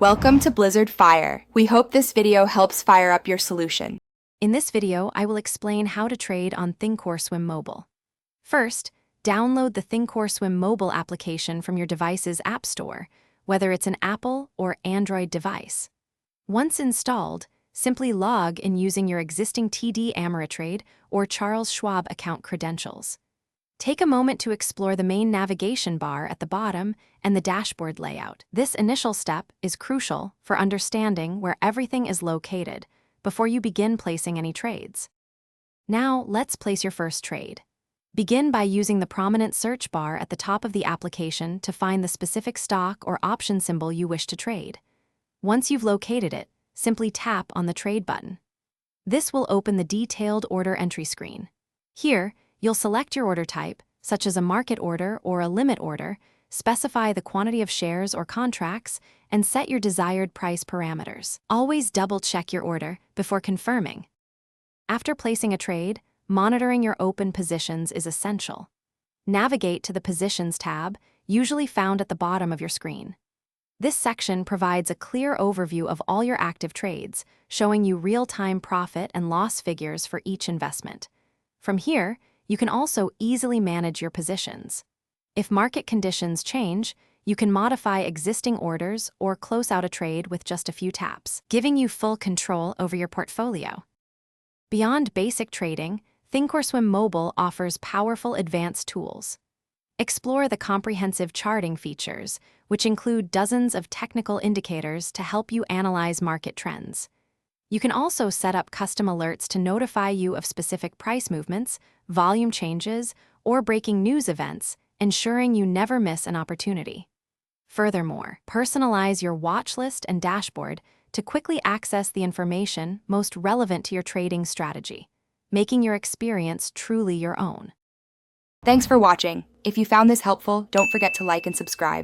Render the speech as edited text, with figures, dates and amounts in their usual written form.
Welcome to Blizzard Fire. We hope this video helps fire up your solution. In this video, I will explain how to trade on Thinkorswim Mobile. First, download the Thinkorswim mobile application from your device's App Store, whether it's an Apple or Android device. Once installed, simply log in using your existing TD Ameritrade or Charles Schwab account credentials. Take a moment to explore the main navigation bar at the bottom and the dashboard layout. This initial step is crucial for understanding where everything is located before you begin placing any trades. Now, let's place your first trade. Begin by using the prominent search bar at the top of the application to find the specific stock or option symbol you wish to trade. Once you've located it, simply tap on the Trade button. This will open the detailed order entry screen. Here, you'll select your order type, such as a market order or a limit order, specify the quantity of shares or contracts, and set your desired price parameters. Always double-check your order before confirming. After placing a trade, monitoring your open positions is essential. Navigate to the Positions tab, usually found at the bottom of your screen. This section provides a clear overview of all your active trades, showing you real-time profit and loss figures for each investment. From here, you can also easily manage your positions. If market conditions change, you can modify existing orders or close out a trade with just a few taps, giving you full control over your portfolio. Beyond basic trading, Thinkorswim Mobile offers powerful advanced tools. Explore the comprehensive charting features, which include dozens of technical indicators to help you analyze market trends. You can also set up custom alerts to notify you of specific price movements, volume changes, or breaking news events, ensuring you never miss an opportunity. Furthermore, personalize your watch list and dashboard to quickly access the information most relevant to your trading strategy, making your experience truly your own. Thanks for watching. If you found this helpful, don't forget to like and subscribe.